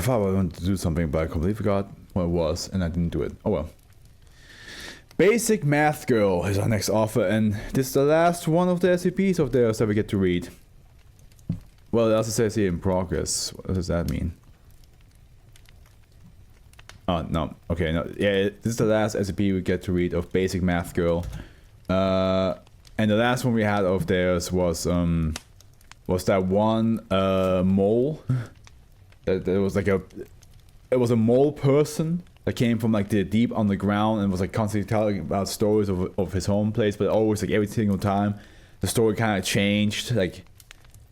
I thought I wanted to do something, but I completely forgot what it was, and I didn't do it. Oh well. Basic Math Girl is our next offer, and this is the last one of the SCPs of theirs that we get to read. Well, it also says here in progress. What does that mean? Oh, no. Okay, no. Yeah, this is the last SCP we get to read of Basic Math Girl. And the last one we had of theirs was that one mole. That was like it was a mole person that came from like the deep underground and was like constantly telling about stories of his home place, but always like every single time the story kind of changed. Like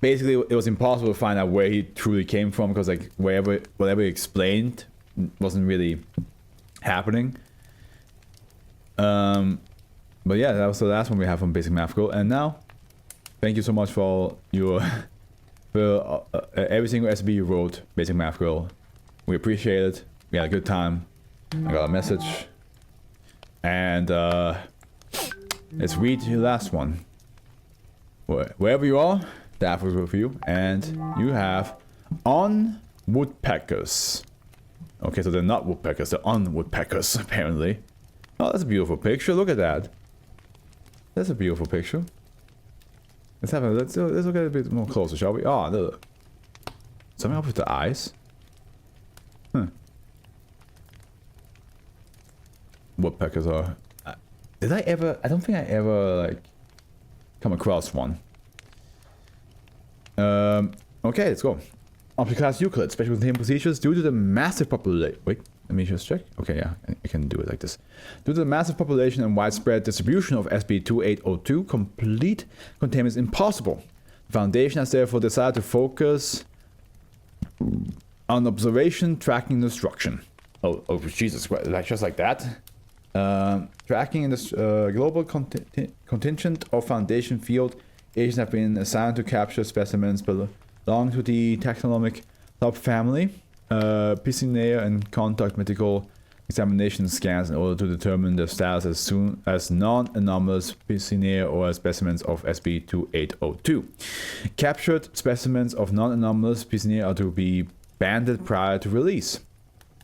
basically it was impossible to find out where he truly came from, because like whatever he explained wasn't really happening. But yeah, that was the last one we have from Basic Math Girl. And now, thank you so much for your for every single SCP you wrote, Basic Math Girl. We appreciate it. We had a good time. I got a message. And let's read your last one. Wherever you are, that was for you. And you have Un-woodpeckers. Okay, so they're not woodpeckers, they're Un-woodpeckers, apparently. Oh, that's a beautiful picture. Look at that. That's a beautiful picture. Let's look at it a bit more closer, shall we? Oh, look. Something up with the eyes. Huh. Woodpeckers are... Did I ever... I don't think I ever, like, come across one. Okay, let's go. Object class Euclid. Special containment procedures due to the massive population... Wait, let me just check. Okay, yeah, I can do it like this. Due to the massive population and widespread distribution of SCP-2802, complete containment is impossible. The Foundation has therefore decided to focus on observation, tracking, and destruction. Oh, Jesus, like just like that? Tracking in this global contingent of Foundation field agents have been assigned to capture specimens belonging to the taxonomic subfamily. Piscinae and conduct medical examination scans in order to determine their status as soon as non-anomalous Piscinae or specimens of SCP-2802. Captured specimens of non-anomalous Piscinae are to be banded prior to release,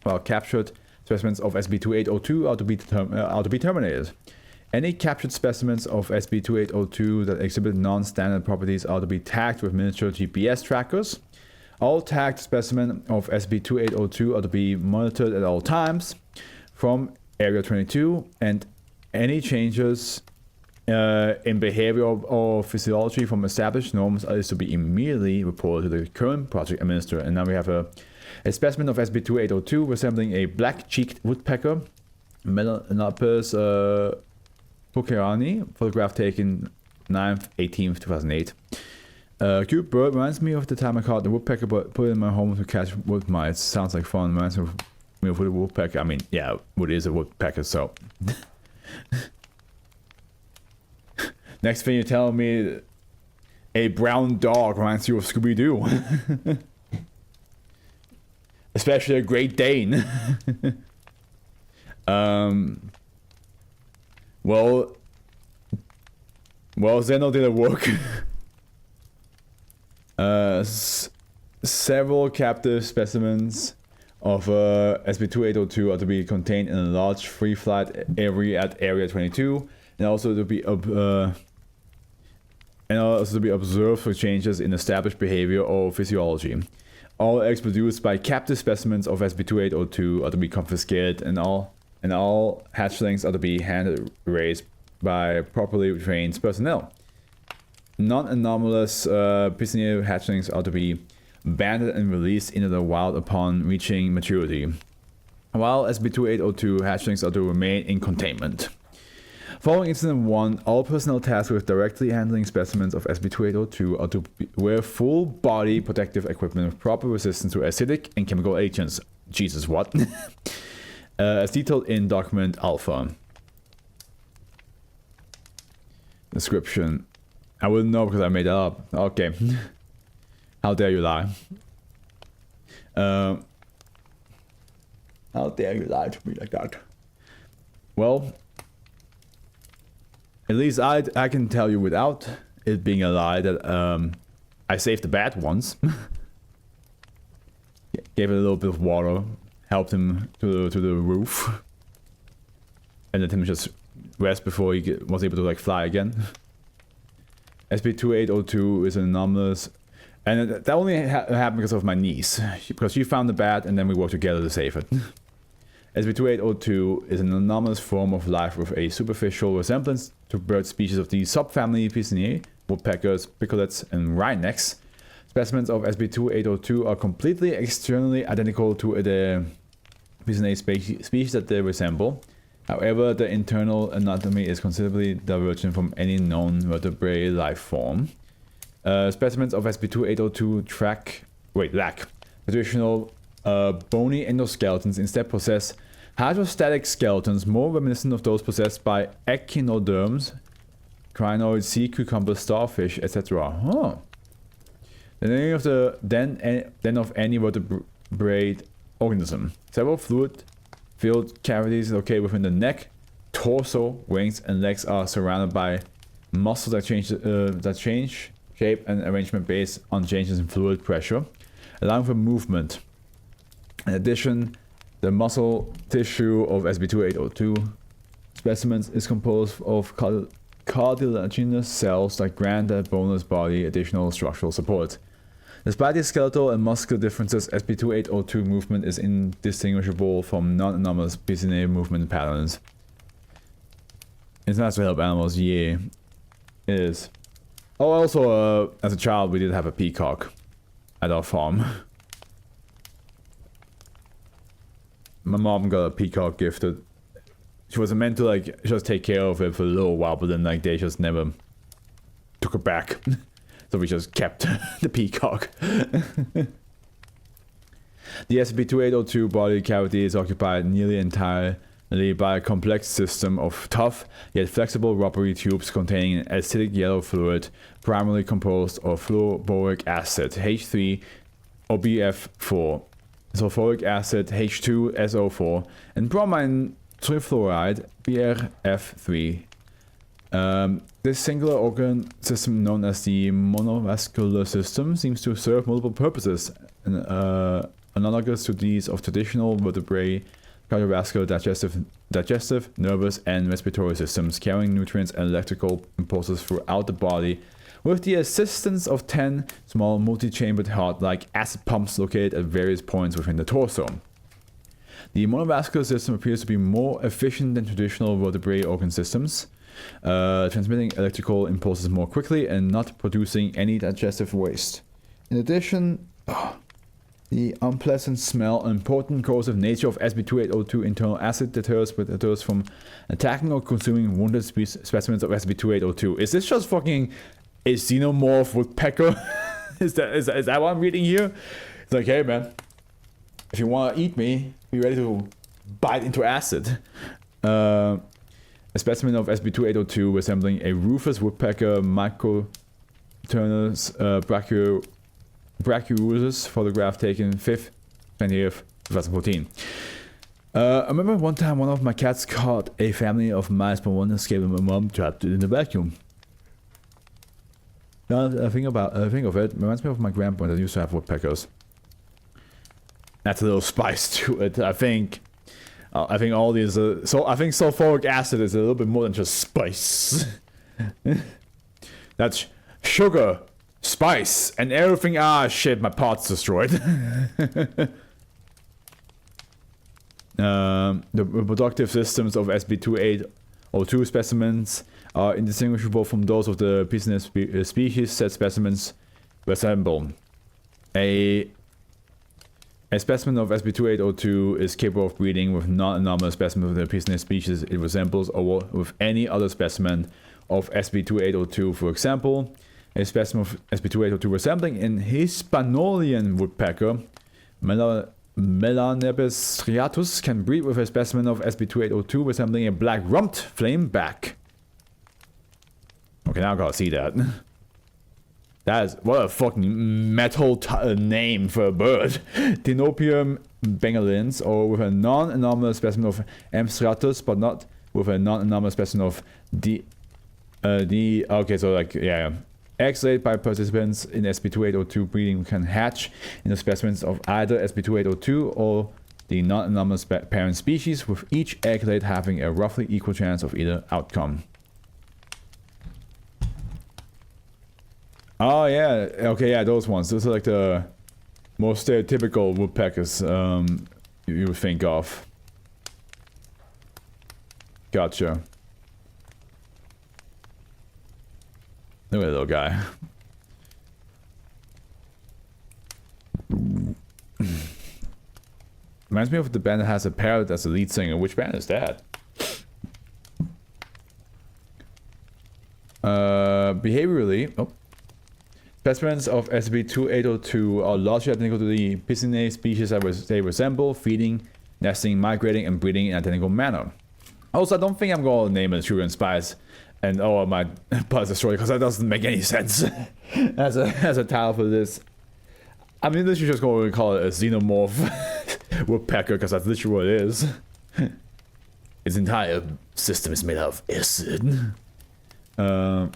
while captured specimens of SCP-2802 are to be terminated. Any captured specimens of SCP-2802 that exhibit non-standard properties are to be tagged with miniature GPS trackers. All tagged specimens of SCP-2802 are to be monitored at all times from Area 22, and any changes in behavior or physiology from established norms is to be immediately reported to the current project administrator. And now we have a specimen of SCP-2802 resembling a black-cheeked woodpecker, Melanopus Pukerani, photograph taken 9th, 18th, 2008. Cute bird reminds me of the time I caught the woodpecker, but put it in my home to catch wood mice. Sounds like fun. Reminds me of a woodpecker. I mean, yeah, wood is a woodpecker, so. Next thing you tell me, a brown dog reminds you of Scooby-Doo. Especially a Great Dane. Well, Zeno didn't work. Several captive specimens of SCP-2802 are to be contained in a large free flight area at Area 22, and also to be observed for changes in established behavior or physiology. All eggs produced by captive specimens of SCP-2802 are to be confiscated, and all hatchlings are to be hand raised by properly trained personnel. Non-anomalous Piscinae hatchlings are to be banded and released into the wild upon reaching maturity, while SCP-2802 hatchlings are to remain in containment. Following Incident 1, all personnel tasked with directly handling specimens of SCP-2802 are to wear full body protective equipment with proper resistance to acidic and chemical agents. Jesus, what? As detailed in document Alpha. Description. I wouldn't know because I made that up. Okay. How dare you lie? How dare you lie to me like that? Well, at least I can tell you without it being a lie that I saved the bad ones. gave it a little bit of water, helped him to the roof, and let him just rest before he was able to like fly again. SCP-2802 is an anomalous, and that only happened because of my niece, because she found the bat and then we worked together to save it. SCP-2802 is an anomalous form of life with a superficial resemblance to bird species of the subfamily Pisciinae, woodpeckers, picolets, and wrynecks. Specimens of SCP-2802 are completely externally identical to the Pisciinae species that they resemble. However, the internal anatomy is considerably divergent from any known vertebrate life form. Specimens of SCP-2802 lack traditional bony endoskeletons, instead possess hydrostatic skeletons more reminiscent of those possessed by echinoderms, crinoid sea cucumber, starfish, etc. Huh. Than of any vertebrate organism. Several fluid-filled cavities located within the neck, torso, wings, and legs are surrounded by muscles that change shape and arrangement based on changes in fluid pressure, allowing for movement. In addition, the muscle tissue of SCP-2802 specimens is composed of cartilaginous cells that grant the boneless body additional structural support. Despite these skeletal and muscular differences, SCP-2802 movement is indistinguishable from non-anomalous Pisciinae movement patterns. It's nice to help animals, yeah. It is. Oh, also, as a child, we did have a peacock at our farm. My mom got a peacock gifted. She was meant to like just take care of it for a little while, but then like they just never took her back. So we just kept the peacock. The SCP-2802 body cavity is occupied nearly entirely by a complex system of tough yet flexible rubbery tubes containing an acidic yellow fluid primarily composed of fluoroborate acid H3 or BF4, sulfuric acid H2SO4, and bromine trifluoride BRF3. This singular organ system, known as the monovascular system, seems to serve multiple purposes, analogous to these of traditional vertebrate cardiovascular, digestive, nervous, and respiratory systems, carrying nutrients and electrical impulses throughout the body, with the assistance of 10 small multi-chambered heart-like acid pumps located at various points within the torso. The monovascular system appears to be more efficient than traditional vertebrate organ systems, transmitting electrical impulses more quickly and not producing any digestive waste. In addition, the unpleasant smell and potent corrosive nature of SCP-2802 internal acid deters predators from attacking or consuming wounded specimens of SCP-2802. Is this just fucking a Xenomorph Woodpecker? is that what I'm reading here? It's like, hey man, if you want to eat me, be ready to bite into acid. A specimen of SCP-2802 resembling a rufous woodpecker, Microturnus brachyusus, photograph taken 5th 20th 2014. I remember one time one of my cats caught a family of mice, but one escaped and my mom trapped it in the vacuum. Now I think of it, reminds me of my grandpa that used to have woodpeckers. That's a little spice to it. I think all these. I think sulfuric acid is a little bit more than just spice. That's sugar, spice, and everything. Ah, shit! My pot's destroyed. The reproductive systems of SCP-2802 specimens are indistinguishable from those of the Pisciinae species said specimens resemble. A specimen of SCP-2802 is capable of breeding with non-anomalous specimens of the Pisciinae species it resembles, or with any other specimen of SCP-2802. For example, a specimen of SCP-2802 resembling an Hispaniolan woodpecker, Melanepes striatus, can breed with a specimen of SCP-2802 resembling a black-rumped flameback. Okay, now I gotta see that. That is, what a fucking metal name for a bird. Dinopium bengalins, or with a non-anomalous specimen of M. striatus, but not with a non-anomalous specimen of okay, so like, yeah. Eggs laid by participants in SCP-2802 breeding can hatch into specimens of either SCP-2802 or the non-anomalous parent species, with each egg laid having a roughly equal chance of either outcome. Oh yeah, okay, yeah, those ones. Those are like the most stereotypical woodpeckers you would think of. Gotcha. Look at that little guy. Reminds me of the band that has a parrot as the lead singer. Which band is that? Behaviorally, specimens of SCP-2802 are largely identical to the Piscine species that they resemble, feeding, nesting, migrating, and breeding in an identical manner. Also, I don't think I'm going to name it Sugar and Spice and my Buzz Destroyer, because that doesn't make any sense as a title for this. I mean, this is just going to call it a Xenomorph Woodpecker, because that's literally what it is. Its entire system is made of acid. The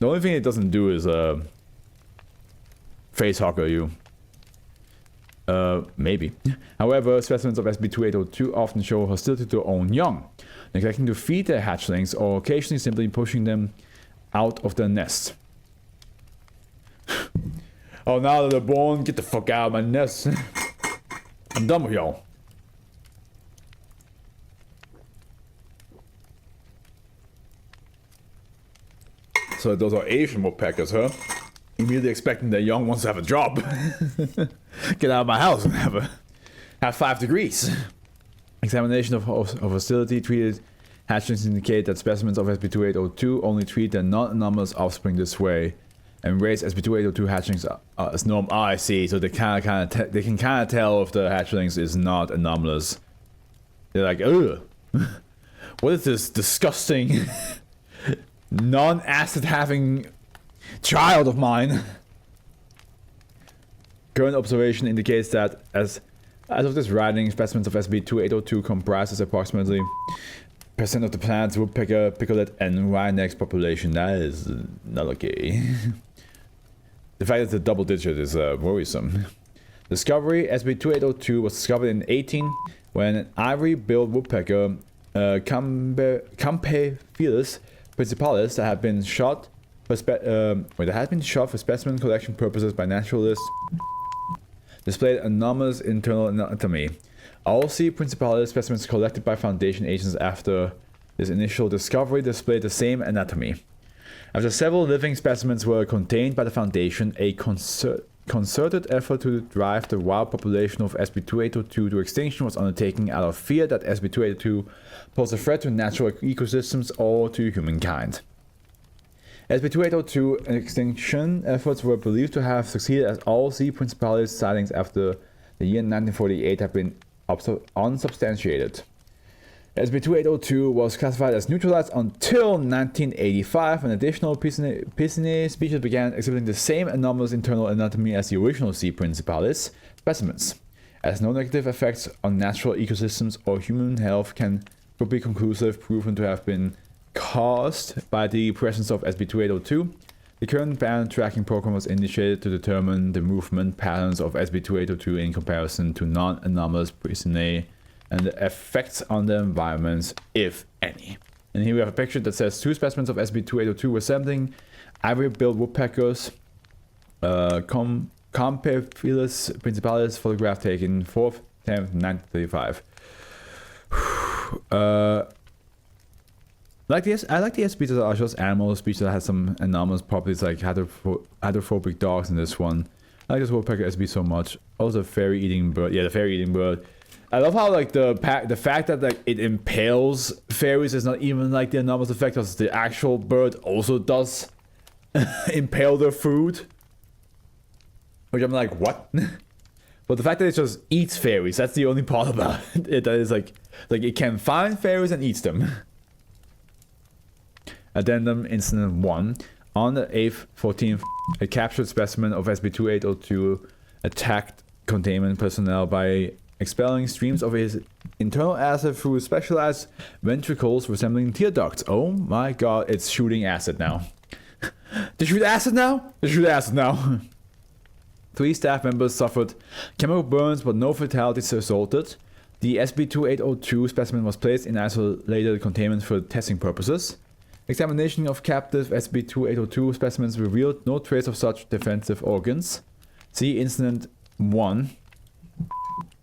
only thing it doesn't do is facehugger you. Maybe. However, specimens of SCP-2802 often show hostility to their own young, neglecting to feed their hatchlings or occasionally simply pushing them out of their nest. Oh, now that they're born, get the fuck out of my nest. I'm done with y'all. So those are Asian woodpeckers, huh? Immediately expecting their young ones to have a job. Get out of my house and have 5 degrees. Examination of hostility treated hatchlings indicate that specimens of SCP-2802 only treat their non-anomalous offspring this way, and raise SCP-2802 hatchlings as normal. Oh, I see. So they can kind of tell if the hatchlings is not anomalous. They're like, ugh, what is this disgusting non-acid having child of mine? Current observation indicates that as of this writing, specimens of SCP-2802 comprises approximately % of the planet's woodpecker, picolet, and wryneck population. That is not okay. The fact that it's a double digit is worrisome. Discovery: SCP-2802 was discovered in 18 when an ivory-billed woodpecker, Campephelus principalis, that had been shot for specimen collection purposes by naturalists, displayed anomalous internal anatomy. All C. principalis specimens collected by Foundation agents after this initial discovery displayed the same anatomy. After several living specimens were contained by the Foundation, a concerted effort to drive the wild population of SCP-2802 to extinction was undertaken out of fear that SCP-2802 posed a threat to natural ecosystems or to humankind. SCP-2802 extinction efforts were believed to have succeeded, as all C. principalis sightings after the year 1948 have been unsubstantiated. SCP-2802 was classified as neutralized until 1985, when additional Piscine species began exhibiting the same anomalous internal anatomy as the original C. principalis specimens. As no negative effects on natural ecosystems or human health can be conclusive proven to have been caused by the presence of SCP-2802, the current band tracking program was initiated to determine the movement patterns of SCP-2802 in comparison to non-anomalous Piscine and the effects on the environments, if any. And here we have a picture that says 2 specimens of SCP-2802 resembling ivory-billed woodpeckers, Campephelus principalis, photograph taken 4th 10th 1935. I like the species that are just animal species that has some anomalous properties like hydrophobic dogs in this one. I like this woodpecker SB so much. Also, fairy-eating bird. Yeah, the fairy-eating bird. I love how like the fact that like it impales fairies is not even like the anomalous effect, because the actual bird also does impale their food. Which I'm like, what? But the fact that it just eats fairies, that's the only part about it that is like it can find fairies and eats them. Addendum Incident 1. On the 8th, 14th, a captured specimen of SCP-2802 attacked containment personnel by expelling streams of his internal acid through specialized ventricles resembling tear ducts. Oh my god, it's shooting acid now. They shoot acid now? They shoot acid now. 3 staff members suffered chemical burns, but no fatalities resulted. The SB2802 specimen was placed in isolated containment for testing purposes. Examination of captive SB2802 specimens revealed no trace of such defensive organs. See Incident 1.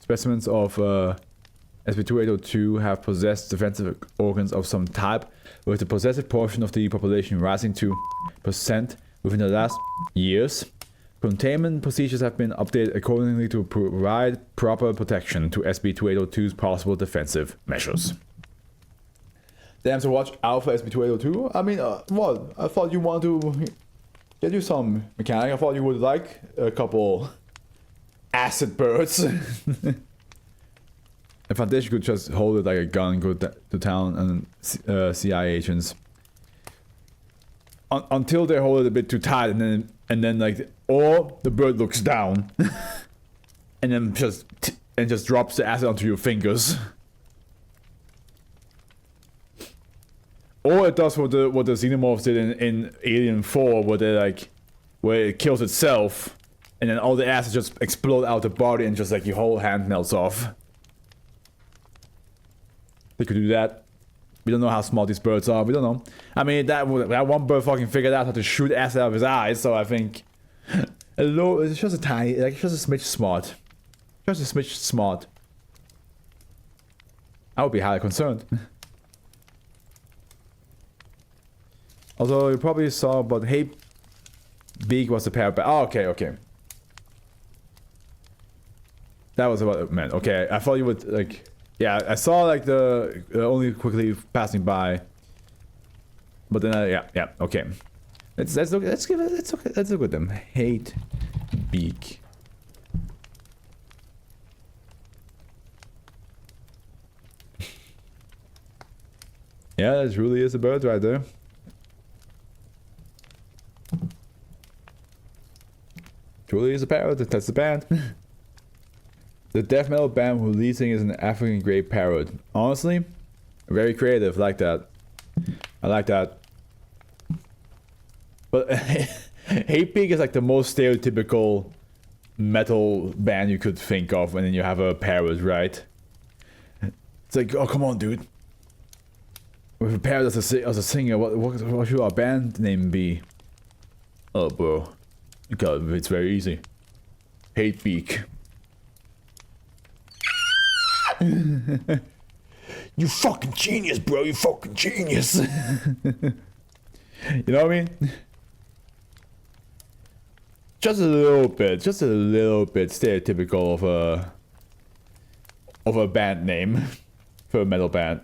Specimens of SB2802 have possessed defensive organs of some type, with the possessive portion of the population rising to % within the last years. Containment procedures have been updated accordingly to provide proper protection to SB2802's possible defensive measures. Damn, so watch out for SB2802? I mean, what? I thought you wanted to get you some mechanic. I thought you would like a couple acid birds. The Foundation could just hold it like a gun, go to town and CIA agents. Until they hold it a bit too tight, and then like, or the bird looks down, and then just drops the acid onto your fingers. Or it does what the Xenomorphs did in Alien 4, where it kills itself, and then all the acid just explode out the body and just like your whole hand melts off. They could do that. We don't know how smart these birds are. We don't know. I mean, that one bird fucking figured out how to shoot acid out of his eyes. So I think it's just a tiny, like, just a smidge smart. Just a smidge smart. I would be highly concerned. Although you probably saw, but hey, Beak was the parrot. Oh, okay. That was what it meant. Okay, I thought you would like. Yeah, I saw like the only quickly passing by, but then yeah, okay. Let's look at them. Hate Beak. Yeah, that really is a bird right there. Truly is a parrot. That's the band. The death metal band releasing is an African grey parrot. Honestly, very creative. Like that. I like that. But Hate Beak is like the most stereotypical metal band you could think of, and then you have a parrot, right? It's like, oh come on, dude. With a parrot as a singer, what should our band name be? Oh, bro. God, it's very easy. Hate Beak. You fucking genius, bro. You fucking genius. You know what I mean? Just a little bit stereotypical of a band name for a metal band.